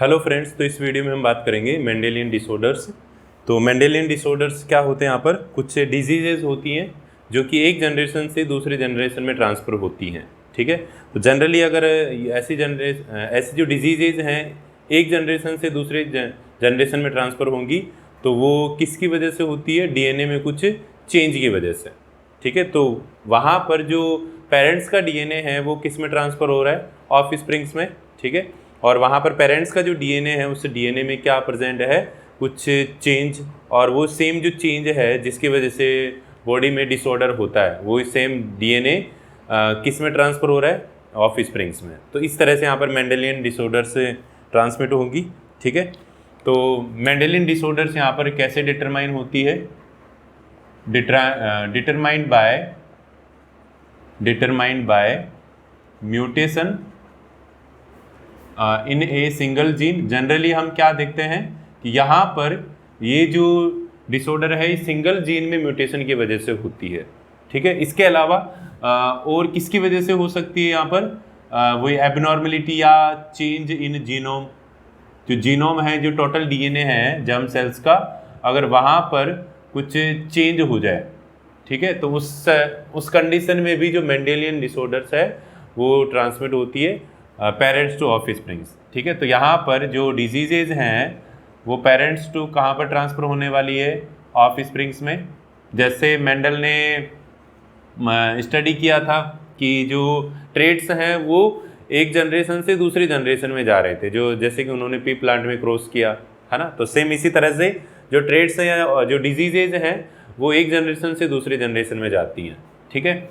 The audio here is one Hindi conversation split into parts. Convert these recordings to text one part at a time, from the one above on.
हेलो फ्रेंड्स, तो इस वीडियो में हम बात करेंगे मेंडेलियन डिसऑर्डर्स। तो मेंडेलियन डिसऑर्डर्स क्या होते हैं? यहाँ पर कुछ डिजीजेज होती हैं जो कि एक जनरेशन से दूसरे जनरेशन में ट्रांसफ़र होती हैं। ठीक है, तो जनरली अगर ऐसी जो डिजीजेज हैं एक जनरेशन से दूसरे जनरेशन में ट्रांसफ़र होंगी तो वो किसकी वजह से होती है? डीएनए में कुछ चेंज की वजह से। ठीक है, तो वहाँ पर जो पेरेंट्स का डीएनए है वो किस में ट्रांसफ़र हो रहा है? ऑफ स्प्रिंग्स में। ठीक है, और वहाँ पर पेरेंट्स का जो डीएनए है उस डीएनए में क्या प्रेजेंट है? कुछ चेंज, और वो सेम जो चेंज है जिसकी वजह से बॉडी में डिसऑर्डर होता है वो सेम डीएनए किस में ट्रांसफ़र हो रहा है? ऑफ स्प्रिंग्स में। तो इस तरह से यहाँ पर मेंडेलियन डिसऑर्डर्स ट्रांसमिट होंगी। ठीक है, तो मेंडेलियन डिसऑर्डर्स यहाँ पर कैसे डिटरमाइन होती है? Determined by mutation in a single gene. Generally हम क्या देखते हैं कि यहाँ पर ये जो डिसऑर्डर है ये सिंगल जीन में म्यूटेशन की वजह से होती है। ठीक है, इसके अलावा और किसकी वजह से हो सकती है? यहाँ पर वही एबनॉर्मलिटी या चेंज इन जीनोम। जो जीनोम है, जो टोटल डीएनए है जर्म सेल्स का, अगर वहाँ पर कुछ चेंज हो जाए, ठीक है, तो उस कंडीशन में भी जो मेंडेलियन डिसऑर्डर्स है वो ट्रांसमिट होती है पेरेंट्स टू ऑफ स्प्रिंग्स। ठीक है, तो यहाँ पर जो डिजीजेज हैं वो पेरेंट्स टू कहाँ पर ट्रांसफ़र होने वाली है? ऑफ स्प्रिंग्स में। जैसे मेंडल ने स्टडी किया था कि जो ट्रेड्स हैं वो एक जनरेशन से दूसरी जनरेशन में जा रहे थे, जो जैसे कि उन्होंने पी प्लांट में क्रॉस किया है ना। तो सेम इसी तरह से जो ट्रेड्स हैं या जो डिजीजेज हैं वो एक जनरेशन से दूसरी जनरेशन में जाती हैं। ठीक है,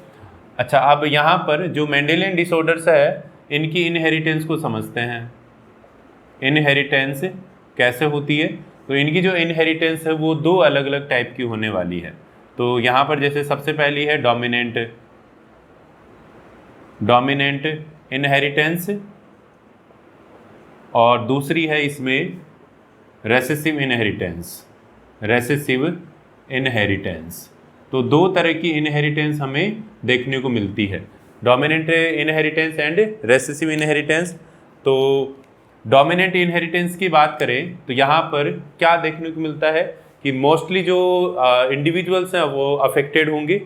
अच्छा, अब यहाँ पर जो मेंडेलियन डिसऑर्डर्स है इनकी इनहेरिटेंस को समझते हैं। इनहेरिटेंस कैसे होती है? तो इनकी जो इनहेरिटेंस है वो दो अलग अलग टाइप की होने वाली है। तो यहाँ पर जैसे सबसे पहली है डोमिनेंट इनहेरिटेंस, और दूसरी है इसमें रेसेसिव इनहेरिटेंस। तो दो तरह की इनहेरिटेंस हमें देखने को मिलती है, dominant inheritance and recessive inheritance. तो डोमिनेंट इनहेरिटेंस की बात करें तो यहाँ पर क्या देखने को मिलता है कि मोस्टली जो इंडिविजुअल्स हैं वो अफेक्टेड होंगे।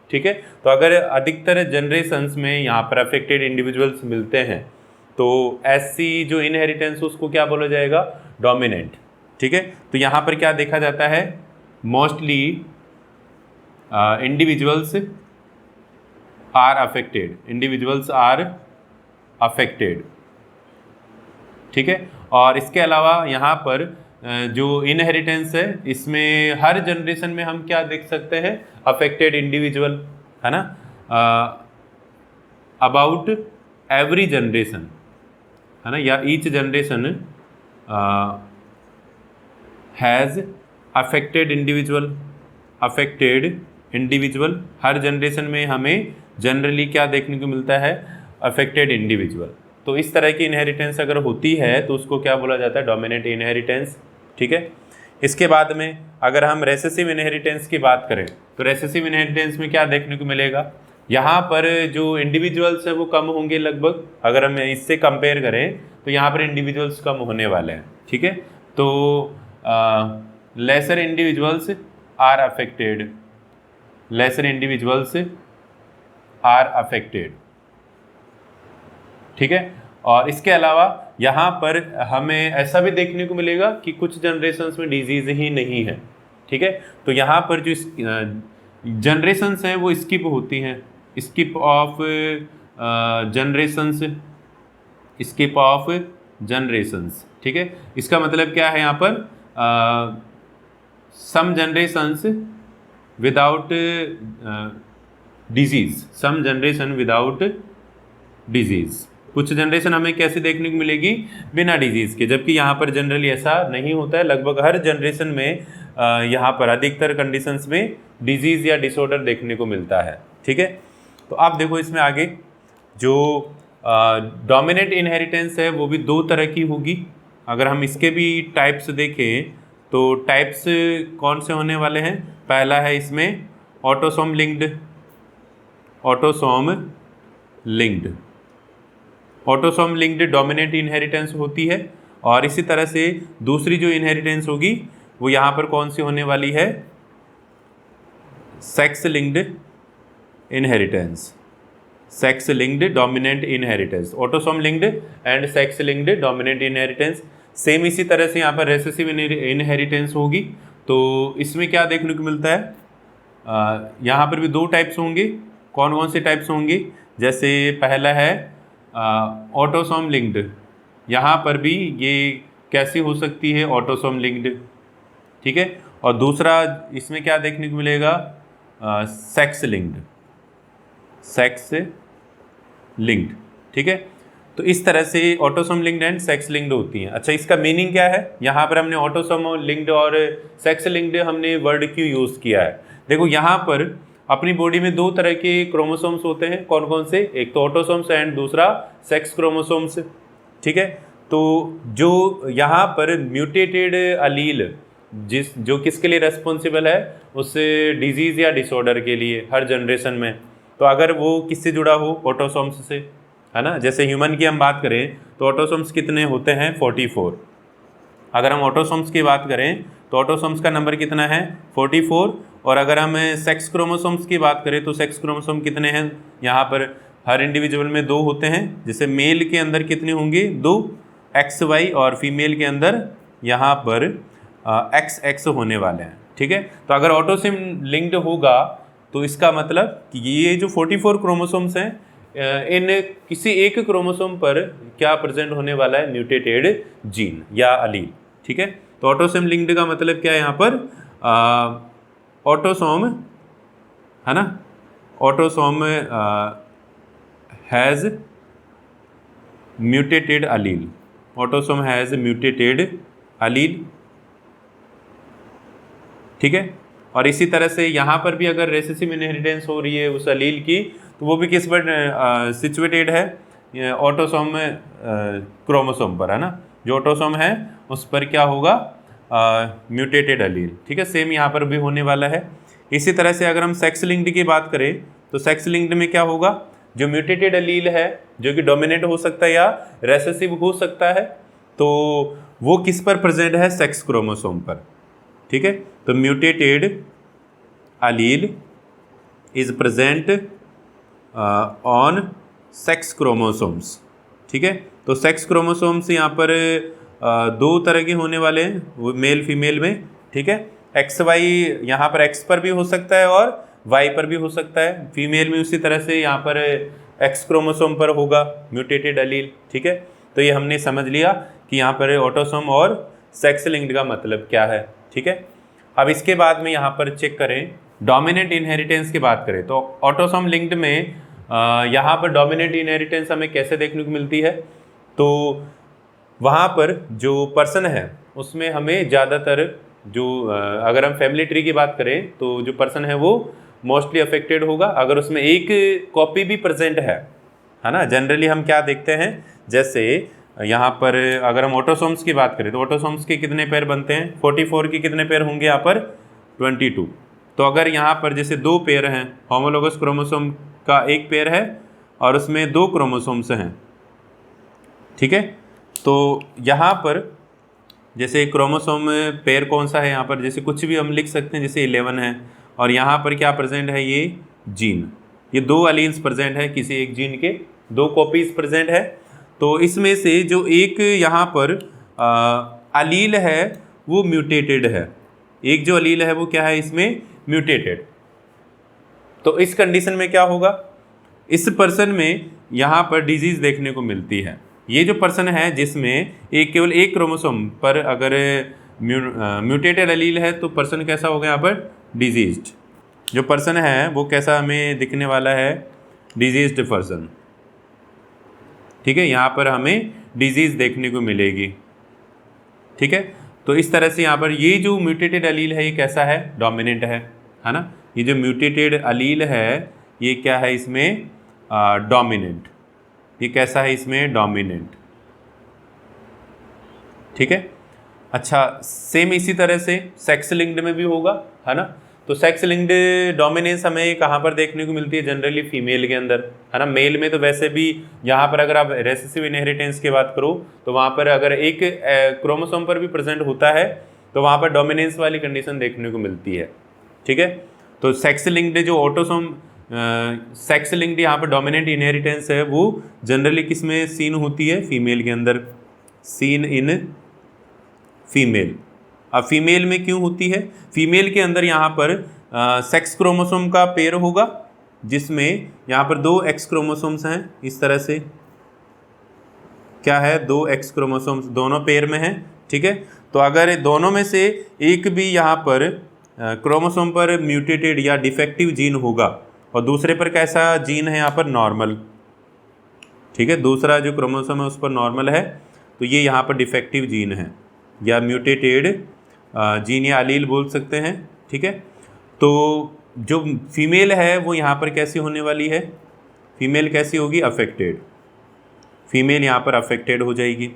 ठीक है, तो अगर अधिकतर जनरेशन्स में यहाँ पर अफेक्टेड इंडिविजुअल्स मिलते हैं तो ऐसी जो इनहेरिटेंस उसको क्या बोला जाएगा? डोमिनेंट। ठीक है, तो यहाँ पर क्या देखा जाता है? Mostly individuals are affected. ठीक है, और इसके अलावा यहाँ पर जो इनहेरिटेंस है इसमें हर जनरेशन में हम क्या देख सकते हैं? अफेक्टेड इंडिविजुअल, है ना, अबाउट एवरी जनरेशन, है ना, या each generation has affected individual. Her generation में हमें जनरली क्या देखने को मिलता है? Affected individual. तो इस तरह की इनहेरिटेंस अगर होती है तो उसको क्या बोला जाता है? Dominant inheritance. ठीक है, इसके बाद में अगर हम रेसेसिव इनहेरिटेंस की बात करें तो रेसेसिव इनहेरिटेंस में क्या देखने को मिलेगा? यहाँ पर जो इंडिविजुअल्स हैं वो कम होंगे लगभग। अगर हम इससे कंपेयर करें तो यहाँ पर इंडिविजुअल्स कम होने वाले हैं। ठीक है, तो लेसर इंडिविजुअल्स आर अफेक्टेड। ठीक है, और इसके अलावा यहाँ पर हमें ऐसा भी देखने को मिलेगा कि कुछ जनरेशन्स में डिजीज़ ही नहीं है। ठीक है, तो यहाँ पर जो जनरेशन्स हैं वो स्किप होती हैं, स्किप ऑफ जनरेशन्स। ठीक है, इसका मतलब क्या है? यहाँ पर सम जनरेशन्स विदाउट डिजीज़। कुछ जनरेशन हमें कैसे देखने को मिलेगी? बिना डिजीज़ के, जबकि यहाँ पर जनरली ऐसा नहीं होता है। लगभग हर जनरेशन में यहाँ पर अधिकतर कंडीशंस में डिजीज़ या डिसऑर्डर देखने को मिलता है। ठीक है, तो आप देखो इसमें आगे जो डोमिनेंट इनहेरिटेंस है वो भी दो तरह की होगी। अगर हम इसके भी टाइप्स देखें तो टाइप्स कौन से होने वाले हैं? पहला है इसमें ऑटोसोम लिंक्ड डोमिनेंट इनहेरिटेंस होती है, और इसी तरह से दूसरी जो इनहेरिटेंस होगी वो यहाँ पर कौन सी होने वाली है, sex linked inheritance, sex linked dominant inheritance, autosome linked and sex linked dominant inheritance. Same इसी तरह से यहाँ पर रेसेसिव इनहेरिटेंस होगी। तो इसमें क्या देखने को मिलता है, यहाँ पर भी दो टाइप्स होंगे। कौन कौन से टाइप्स होंगे, जैसे पहला है ऑटोसोम लिंक्ड, यहाँ पर भी ये कैसी हो सकती है, ऑटोसोम लिंक्ड, ठीक है। और दूसरा इसमें क्या देखने को मिलेगा, सेक्स लिंक्ड, सेक्स लिंक्ड, ठीक है। तो इस तरह से autosome linked and sex linked होती हैं। अच्छा, इसका मीनिंग क्या है, यहाँ पर हमने ऑटोसोम लिंक्ड और सेक्स लिंक्ड हमने वर्ड क्यों यूज़ किया है। देखो यहाँ पर अपनी बॉडी में दो तरह के क्रोमोसोम्स होते हैं, कौन कौन से, एक तो ऑटोसोम्स एंड दूसरा सेक्स क्रोमोसोम्स, ठीक है। तो जो यहाँ पर म्यूटेटेड अलील जो किसके लिए रेस्पॉन्सिबल है, उस डिजीज़ या डिसऑर्डर के लिए हर जनरेशन में, तो अगर वो किससे जुड़ा हो, ऑटोसोम्स से, है ना। जैसे ह्यूमन की हम बात करें तो ऑटोसोम्स कितने होते हैं, 44। अगर हम ऑटोसोम्स की बात करें तो ऑटोसोम्स का नंबर कितना है, 44। और अगर हम सेक्स क्रोमोसोम्स की बात करें तो सेक्स क्रोमोसोम कितने हैं, यहाँ पर हर इंडिविजुअल में 2 होते हैं। जैसे मेल के अंदर कितने होंगे, 2 XY, और फीमेल के अंदर यहाँ पर XX होने वाले हैं, ठीक है। तो अगर ऑटोसोम लिंक्ड होगा तो इसका मतलब कि ये जो 44 क्रोमोसोम्स हैं, इन किसी एक क्रोमोसोम पर क्या प्रेजेंट होने वाला है, म्यूटेटेड जीन या अलील, ठीक है। तो ऑटोसोम लिंक्ड का मतलब क्या है, यहाँ पर ऑटोसोम, है ना, autosome has mutated allele, autosome has mutated allele, ठीक है। और इसी तरह से यहाँ पर भी अगर रेसेसिव इनहेरिटेंस हो रही है उस अलील की, तो वो भी किस पर सिचुएटेड है, ऑटोसोम क्रोमोसोम पर, है ना। जो ऑटोसोम है उस पर क्या होगा, म्यूटेटेड अलील, ठीक है। सेम यहाँ पर भी होने वाला है। इसी तरह से अगर हम सेक्स लिंक्ड की बात करें तो सेक्स लिंक्ड में क्या होगा, जो म्यूटेटेड अलील है जो कि डोमिनेंट हो सकता है या रेसेसिव हो सकता है, तो वो किस पर प्रेजेंट है, सेक्स क्रोमोसोम पर, ठीक है। तो mutated Aleel is present on sex chromosomes, ठीक है। तो सेक्स क्रोमोसोम्स यहाँ पर 2 तरह के होने वाले हैं, वो मेल फीमेल में, ठीक है। XY यहाँ पर X पर भी हो सकता है और Y पर भी हो सकता है, फीमेल में उसी तरह से यहाँ पर X क्रोमोसोम पर होगा म्यूटेटेड अलील, ठीक है। तो ये हमने समझ लिया कि यहाँ पर ऑटोसोम और सेक्स लिंक्ड का मतलब क्या है, ठीक है। अब इसके बाद में यहाँ पर चेक करें डोमिनेंट इनहेरिटेंस की बात करें तो ऑटोसोम लिंक्ड में यहाँ पर डोमिनेंट इनहेरिटेंस हमें कैसे देखने को मिलती है, तो वहाँ पर जो पर्सन है उसमें हमें ज़्यादातर जो अगर हम फैमिली ट्री की बात करें तो जो पर्सन है वो मोस्टली अफेक्टेड होगा अगर उसमें एक कॉपी भी प्रेजेंट है ना। जनरली हम क्या देखते हैं, जैसे यहाँ पर अगर हम ऑटोसोम्स की बात करें तो ऑटोसोम्स के कितने पेयर बनते हैं, 44 के कितने पेयर होंगे यहाँ पर, 22। तो अगर यहाँ पर जैसे 2 पेयर हैं, होमोलोगस क्रोमोसोम का एक पेयर है और उसमें 2 क्रोमोसोम्स हैं, ठीक है। तो यहाँ पर जैसे क्रोमोसोम पेयर कौन सा है, यहाँ पर जैसे कुछ भी हम लिख सकते हैं, जैसे 11 है और यहाँ पर क्या प्रेजेंट है, ये जीन, ये 2 अलील्स प्रेजेंट है, किसी एक जीन के 2 कॉपीज प्रेजेंट है। तो इसमें से जो एक यहाँ पर अलील है वो म्यूटेटेड है, एक जो अलील है वो क्या है इसमें म्यूटेटेड। तो इस कंडीशन में क्या होगा, इस पर्सन में यहाँ पर डिजीज़ देखने को मिलती है। ये जो पर्सन है जिसमें केवल एक क्रोमोसोम पर अगर म्यूटेटेड अलील है तो पर्सन कैसा होगा यहाँ पर, डिजीज्ड। जो पर्सन है वो कैसा हमें दिखने वाला है, डिजीज्ड पर्सन, ठीक है। यहाँ पर हमें डिजीज़ देखने को मिलेगी, ठीक है। तो इस तरह से यहाँ पर ये जो म्यूटेटेड अलील है ये कैसा है, डोमिनेंट है ना। ये जो म्यूटेटेड अलील है ये क्या है इसमें, डोमिनेंट। ये कैसा है इसमें, डोमिनेंट, ठीक है। अच्छा, सेम इसी तरह से सेक्स लिंक्ड में भी होगा, है ना। तो सेक्स लिंक्ड डोमिनेंस हमें कहाँ पर देखने को मिलती है? जनरली फीमेल के अंदर, है ना। मेल में तो वैसे भी यहाँ पर अगर आप रेसेसिव इनहेरिटेंस की बात करो तो वहाँ पर अगर एक क्रोमोसोम पर भी प्रेजेंट होता है तो वहाँ पर डोमिनेंस वाली कंडीशन देखने को मिलती है, ठीक है। तो सेक्स लिंक्ड जो ऑटोसोम सेक्स लिंक्ड यहाँ पर डोमिनेंट इनहेरिटेंस है वो जनरली किस में सीन होती है? फीमेल के अंदर, सीन इन फीमेल। अब फीमेल में क्यों होती है? फीमेल के अंदर यहाँ पर सेक्स क्रोमोसोम का पेयर होगा जिसमें यहाँ पर 2 एक्स क्रोमोसोम्स हैं, इस तरह से क्या है, 2 एक्स क्रोमोसोम्स दोनों पेयर में हैं, ठीक है। तो अगर दोनों में से एक भी यहाँ पर क्रोमोसोम पर म्यूटेटेड या डिफेक्टिव जीन होगा और दूसरे पर कैसा जीन है यहाँ पर? नॉर्मल, ठीक है। दूसरा जो क्रोमोसोम है उस पर नॉर्मल है तो ये यहाँ पर डिफेक्टिव जीन है या म्यूटेटेड जीन या अलील बोल सकते हैं, ठीक है। तो जो फीमेल है वो यहाँ पर कैसी होने वाली है? फीमेल कैसी होगी? अफेक्टेड। फीमेल यहाँ पर अफेक्टेड हो जाएगी,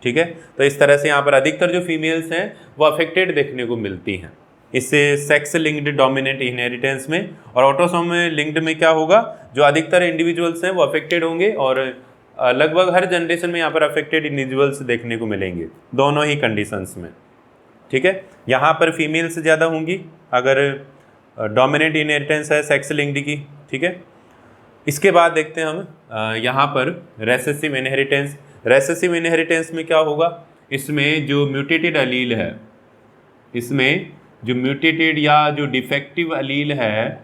ठीक है। तो इस तरह से यहाँ पर अधिकतर जो फीमेल्स हैं वो अफेक्टेड देखने को मिलती हैं इससे सेक्स लिंक्ड डोमिनेंट इनहेरिटेंस में। और ऑटोसोम लिंक्ड में क्या होगा? जो अधिकतर इंडिविजुअल्स हैं वो अफेक्टेड होंगे और लगभग हर जनरेशन में यहाँ पर अफेक्टेड इंडिविजुअल्स देखने को मिलेंगे दोनों ही कंडीशंस में, ठीक है। यहाँ पर फीमेल से ज़्यादा होंगी अगर डोमिनेंट इनहेरिटेंस है सेक्स लिंक्ड की, ठीक है। इसके बाद देखते हैं हम यहाँ पर रेसेसिव इनहेरिटेंस। रेसेसिव इनहेरिटेंस में क्या होगा? इसमें जो म्यूटेटेड अलील है, इसमें जो म्यूटेटेड या जो डिफेक्टिव अलील है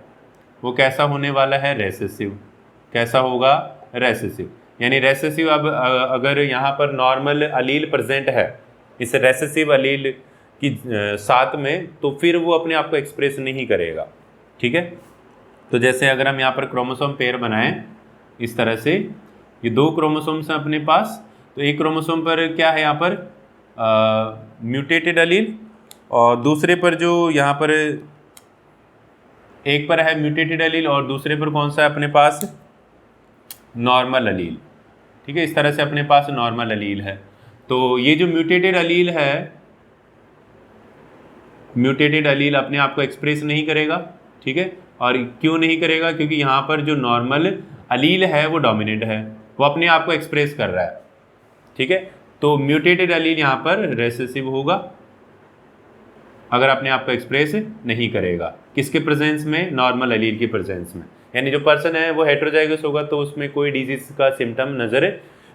वो कैसा होने वाला है? रेसेसिव। कैसा होगा? रेसेसिव। यानी रेसेसिव अब अगर यहाँ पर नॉर्मल अलील प्रेजेंट है इस रेसेसिव अलील की साथ में तो फिर वो अपने आप को एक्सप्रेस नहीं करेगा, ठीक है। तो जैसे अगर हम यहाँ पर क्रोमोसोम पेयर बनाएं इस तरह से, ये 2 क्रोमोसोम्स हैं अपने पास, तो एक क्रोमोसोम पर क्या है यहाँ पर? म्यूटेटेड अलील और दूसरे पर जो यहाँ पर एक पर है म्यूटेटेड अलील और दूसरे पर कौन सा है अपने पास? नॉर्मल अलील, ठीक है। इस तरह से अपने पास नॉर्मल अलील है। तो ये जो म्यूटेटेड अलील है, म्यूटेटेड अलील अपने आप को एक्सप्रेस नहीं करेगा, ठीक है। और क्यों नहीं करेगा? क्योंकि यहाँ पर जो नॉर्मल अलील है वो डोमिनेंट है, वो अपने आप को एक्सप्रेस कर रहा है, ठीक है। तो म्यूटेटेड अलील यहाँ पर रेसेसिव होगा अगर अपने आप को एक्सप्रेस नहीं करेगा। किसके प्रेजेंस में? नॉर्मल अलील की प्रेजेंस में। यानी जो पर्सन है वो हेटेरोजाइगस होगा तो उसमें कोई डिजीज का सिम्टम नज़र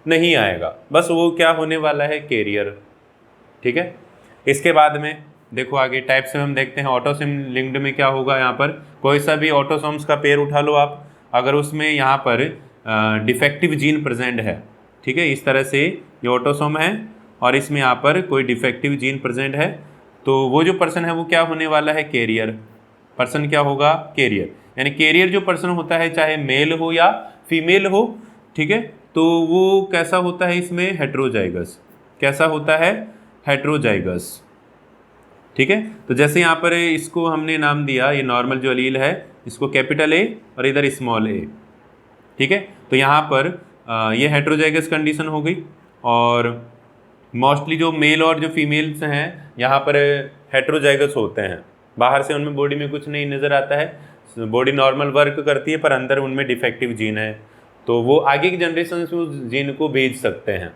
नहीं आएगा, बस वो क्या होने वाला है? कैरियर, ठीक है। इसके बाद में देखो आगे टाइप्स में हम देखते हैं। ऑटोसोम लिंक्ड में क्या होगा? यहाँ पर कोई सा भी ऑटोसोम्स का पेयर उठा लो आप, अगर उसमें यहाँ पर डिफेक्टिव जीन प्रेजेंट है, ठीक है। इस तरह से ये ऑटोसोम है और इसमें यहाँ पर कोई डिफेक्टिव जीन प्रेजेंट है तो वो जो पर्सन है वो क्या होने वाला है? कैरियर। पर्सन क्या होगा? कैरियर। यानी कैरियर जो पर्सन होता है चाहे मेल हो या फीमेल हो, ठीक है, तो वो कैसा होता है? इसमें हेटेरोजाइगस। कैसा होता है? हेटेरोजाइगस, ठीक है। तो जैसे यहाँ पर इसको हमने नाम दिया, ये नॉर्मल जो अलील है इसको कैपिटल ए और इधर स्मॉल ए, ठीक है। तो यहाँ पर ये हेटेरोजाइगस कंडीशन हो गई और मोस्टली जो मेल और जो फीमेल्स हैं यहाँ पर हेटेरोजाइगस होते हैं। बाहर से उनमें बॉडी में कुछ नहीं नज़र आता है, बॉडी नॉर्मल वर्क करती है पर अंदर उनमें डिफेक्टिव जीन है तो वो आगे की जनरेशन में उस जीन को भेज सकते हैं,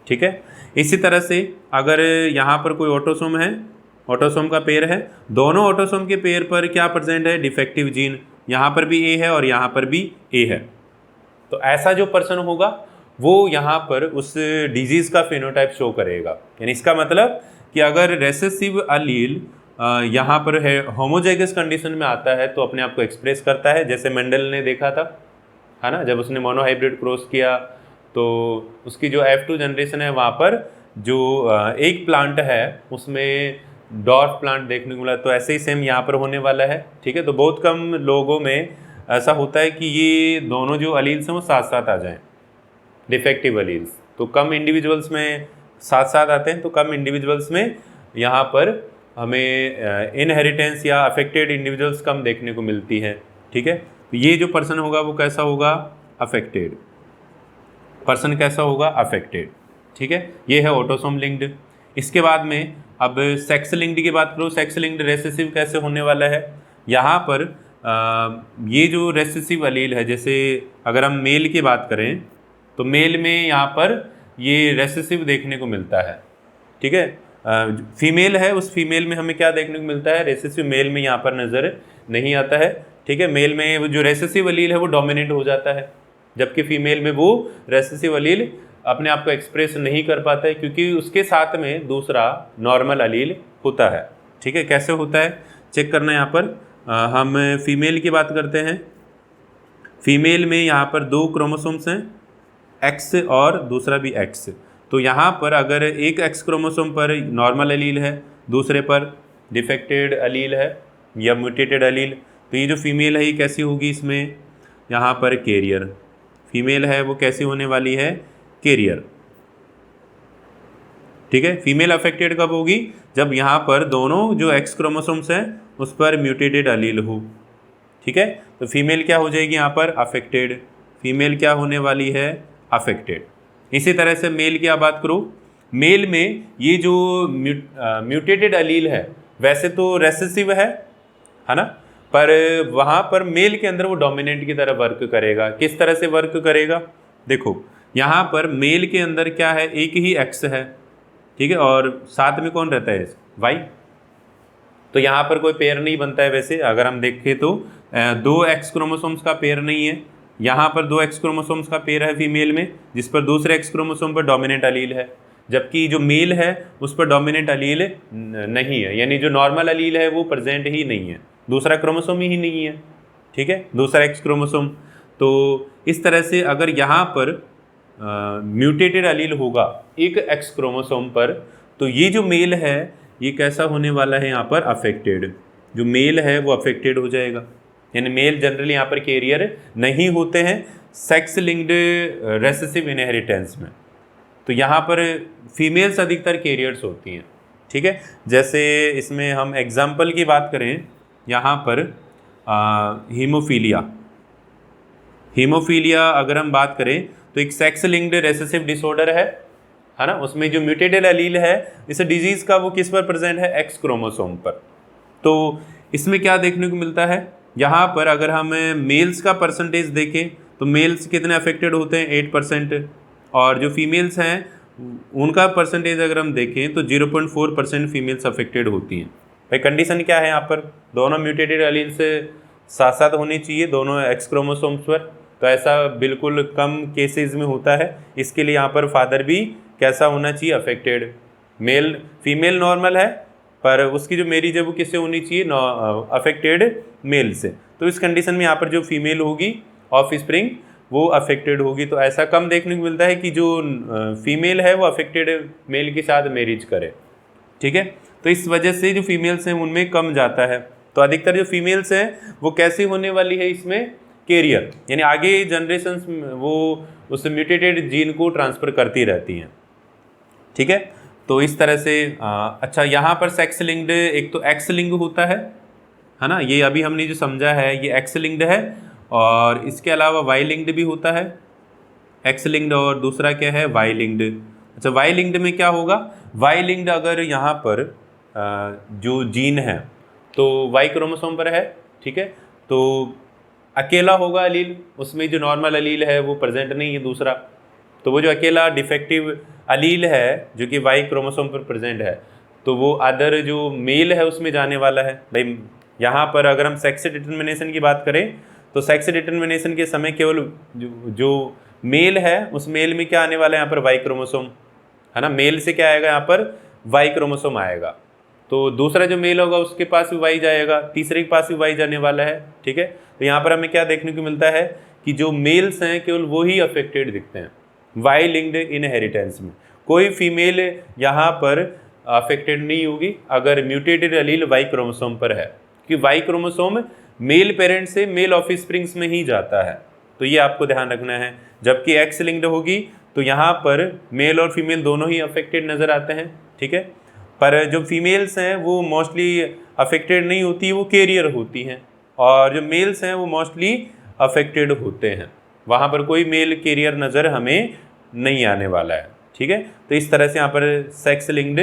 ठीक है। इसी तरह से अगर यहाँ पर कोई ऑटोसोम है, ऑटोसोम का पेयर है, दोनों ऑटोसोम के पेयर पर क्या प्रेजेंट है? Defective gene. यहाँ पर भी ए है और यहाँ पर भी ए है। तो ऐसा जो पर्सन होगा वो यहाँ पर उस डिजीज़ का फेनोटाइप शो करेगा। यानी इसका मतलब कि अगर रेसेसिव अलील यहाँ पर है होमोजाइगस कंडीशन में आता है तो अपने आप को एक्सप्रेस करता है, जैसे मेंडल ने देखा था, है ना, जब उसने मोनोहाइब्रिड क्रॉस किया तो उसकी जो F2 जनरेशन है वहाँ पर जो एक प्लांट है उसमें डॉर्फ प्लांट देखने को मिला। तो ऐसे ही सेम यहाँ पर होने वाला है, ठीक है। तो बहुत कम लोगों में ऐसा होता है कि ये दोनों जो अलील्स हैं वो साथ साथ आ जाएं, डिफेक्टिव अलील्स। तो कम इंडिविजुअल्स में साथ साथ आते हैं, तो कम इंडिविजुअल्स में यहाँ पर हमें इनहेरिटेंस या अफेक्टेड इंडिविजुअल्स कम देखने को मिलती है, ठीक है। तो ये जो पर्सन होगा वो कैसा होगा? अफेक्टेड। पर्सन कैसा होगा? अफेक्टेड, ठीक है। ये है ऑटोसोम लिंक्ड। इसके बाद में अब सेक्स लिंक्ड की बात करो। सेक्स लिंक्ड रेसेसिव कैसे होने वाला है? यहाँ पर ये जो रेसेसिव अलील है, जैसे अगर हम मेल की बात करें तो मेल में यहाँ पर ये रेसेसिव देखने को मिलता है, ठीक है। फीमेल है, उस फीमेल में हमें क्या देखने को मिलता है, रेसेसिव मेल में यहाँ पर नज़र नहीं आता है, ठीक है। मेल में वो जो रेसेसिव अलील है वो डोमिनेट हो जाता है, जबकि फीमेल में वो रेसेसिव अलील अपने आप को एक्सप्रेस नहीं कर पाता है, क्योंकि उसके साथ में दूसरा नॉर्मल अलील होता है, ठीक है। कैसे होता है चेक करना है यहाँ पर। हम फीमेल की बात करते हैं। फीमेल में यहाँ पर 2 क्रोमोसोम्स हैं, एक्स और दूसरा भी एक्स। तो यहाँ पर अगर एक एक्स क्रोमोसोम पर नॉर्मल अलील है, दूसरे पर डिफेक्टेड अलील है या म्यूटेटेड अलील, तो ये जो फीमेल है ये कैसी होगी, इसमें यहाँ पर कैरियर। फीमेल है वो कैसी होने वाली है, कैरियर, ठीक है। फीमेल अफेक्टेड कब होगी, जब यहाँ पर दोनों जो एक्स क्रोमोसोम्स हैं उस पर म्यूटेटेड अलील हो, ठीक है। तो फीमेल क्या हो जाएगी यहाँ पर, अफेक्टेड। फीमेल क्या होने वाली है, अफेक्टेड। इसी तरह से मेल की आप बात करो, मेल में ये जो म्यूटेटेड अलील है वैसे तो रेसेसिव है ना, पर वहाँ पर मेल के अंदर वो डोमिनेंट की तरह वर्क करेगा। किस तरह से वर्क करेगा, देखो यहाँ पर मेल के अंदर क्या है, एक ही एक्स है, ठीक है, और साथ में कौन रहता है, वाई। तो यहाँ पर कोई पेयर नहीं बनता है। वैसे अगर हम देखें तो 2 एक्स क्रोमोसोम्स का पेयर नहीं है, यहाँ पर 2 एक्स क्रोमोसोम्स का पेयर है फीमेल में, जिस पर दूसरे एक्स क्रोमोसोम पर डोमिनेंट अलील है, जबकि जो मेल है उस पर डोमिनेंट अलील नहीं है, यानी जो नॉर्मल अलील है वो प्रेजेंट ही नहीं है, दूसरा क्रोमोसोम ही नहीं है, ठीक है, दूसरा एक्स क्रोमोसोम। तो इस तरह से अगर यहाँ पर म्यूटेटेड अलील होगा एक एक्स क्रोमोसोम पर, तो ये जो मेल है ये कैसा होने वाला है, यहाँ पर अफेक्टेड। जो मेल है वो अफेक्टेड हो जाएगा, यानी मेल जनरली यहाँ पर कैरियर नहीं होते हैं सेक्स लिंक्ड रेसेसिव इनहेरिटेंस में। तो यहाँ पर फीमेल्स अधिकतर कैरियर्स होती हैं, ठीक है। जैसे इसमें हम एग्जाम्पल की बात करें, यहाँ पर हीमोफीलिया अगर हम बात करें तो एक सेक्स लिंक्ड रेसेसिव डिसऑर्डर है ना। उसमें जो म्यूटेटेड अलील है इस डिजीज़ का वो किस पर प्रेजेंट है, एक्स क्रोमोसोम पर। तो इसमें क्या देखने को मिलता है, यहाँ पर अगर हम मेल्स का परसेंटेज देखें तो मेल्स कितने अफेक्टेड होते हैं, 8%, और जो फीमेल्स हैं उनका परसेंटेज अगर हम देखें तो 0.4% फीमेल्स अफेक्टेड होती हैं। भाई कंडीशन क्या है, यहाँ पर दोनों म्यूटेटेड अलील से साथ साथ होनी चाहिए दोनों एक्स क्रोमोसोम्स पर, तो ऐसा बिल्कुल कम केसेस में होता है। इसके लिए यहाँ पर फादर भी कैसा होना चाहिए, अफेक्टेड। मेल फीमेल नॉर्मल है पर उसकी जो मैरिज है वो किससे होनी चाहिए, अफेक्टेड मेल से। तो इस कंडीशन में यहाँ पर जो फीमेल होगी ऑफ स्प्रिंग वो अफेक्टेड होगी। तो ऐसा कम देखने को मिलता है कि जो फीमेल है वो अफेक्टेड मेल के साथ मैरिज करे, ठीक है। तो इस वजह से जो फीमेल्स हैं उनमें कम जाता है। तो अधिकतर जो फीमेल्स हैं वो कैसी होने वाली है, इसमें कैरियर, यानी आगे जनरेशन्स वो उस म्यूटेटेड जीन को ट्रांसफ़र करती रहती हैं, ठीक है। तो इस तरह से अच्छा, यहाँ पर सेक्स लिंक्ड एक तो एक्स लिंक होता है ना, ये अभी हमने जो समझा है ये एक्स लिंक्ड है, और इसके अलावा वाई लिंक्ड भी होता है, एक्स लिंक्ड और दूसरा क्या है, वाई लिंक्ड। अच्छा, वाई लिंक्ड में क्या होगा, वाई लिंक्ड अगर यहाँ पर जो जीन है तो वाई क्रोमोसोम पर है, ठीक है, तो अकेला होगा अलील, उसमें जो नॉर्मल अलील है वो प्रेजेंट नहीं है दूसरा, तो वो जो अकेला डिफेक्टिव अलील है जो कि वाई क्रोमोसोम पर प्रेजेंट है तो वो अदर जो मेल है उसमें जाने वाला है। भाई यहाँ पर अगर हम सेक्स डिटर्मिनेशन की बात करें तो सेक्स डिटर्मिनेशन के समय केवल जो मेल है उस मेल में क्या आने वाला है, यहाँ पर वाई क्रोमोसोम है ना, मेल से क्या आएगा, यहाँ पर वाई क्रोमोसोम आएगा, तो दूसरा जो मेल होगा उसके पास भी वाई जाएगा, तीसरे के पास भी वाई जाने वाला है, ठीक है। तो यहाँ पर हमें क्या देखने को मिलता है कि जो मेल्स हैं केवल वो ही अफेक्टेड दिखते हैं वाई लिंक्ड इनहेरिटेंस में। कोई फीमेल यहाँ पर अफेक्टेड नहीं होगी अगर म्यूटेटेड अलील वाई क्रोमोसोम पर है, क्योंकि वाई क्रोमोसोम मेल पेरेंट से मेल ऑफस्प्रिंग्स में ही जाता है, तो ये आपको ध्यान रखना है। जबकि एक्स लिंक्ड होगी तो यहाँ पर मेल और फीमेल दोनों ही अफेक्टेड नज़र आते हैं, ठीक है। पर जो फीमेल्स हैं वो मोस्टली अफेक्टेड नहीं होती, वो कैरियर होती हैं, और जो मेल्स हैं वो मोस्टली अफेक्टेड होते हैं, वहाँ पर कोई मेल कैरियर नज़र हमें नहीं आने वाला है, ठीक है। तो इस तरह से यहाँ पर सेक्स लिंक्ड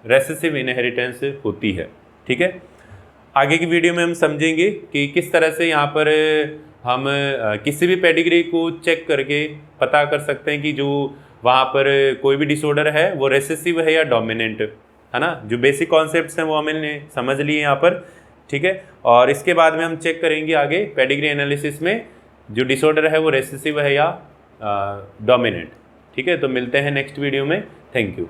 रेसेसिव इनहेरिटेंस होती है, ठीक है। आगे की वीडियो में हम समझेंगे कि किस तरह से यहाँ पर हम किसी भी पेडिग्री को चेक करके पता कर सकते हैं कि जो वहाँ पर कोई भी डिसऑर्डर है वो रेसेसिव है या डोमिनेंट, है ना। जो बेसिक कॉन्सेप्ट्स हैं वो हमने समझ लिए यहाँ पर, ठीक है। और इसके बाद में हम चेक करेंगे आगे पेडिग्री एनालिसिस में जो डिसऑर्डर है वो रेसेसिव है या डोमिनेंट, ठीक है। तो मिलते हैं नेक्स्ट वीडियो में। Thank you.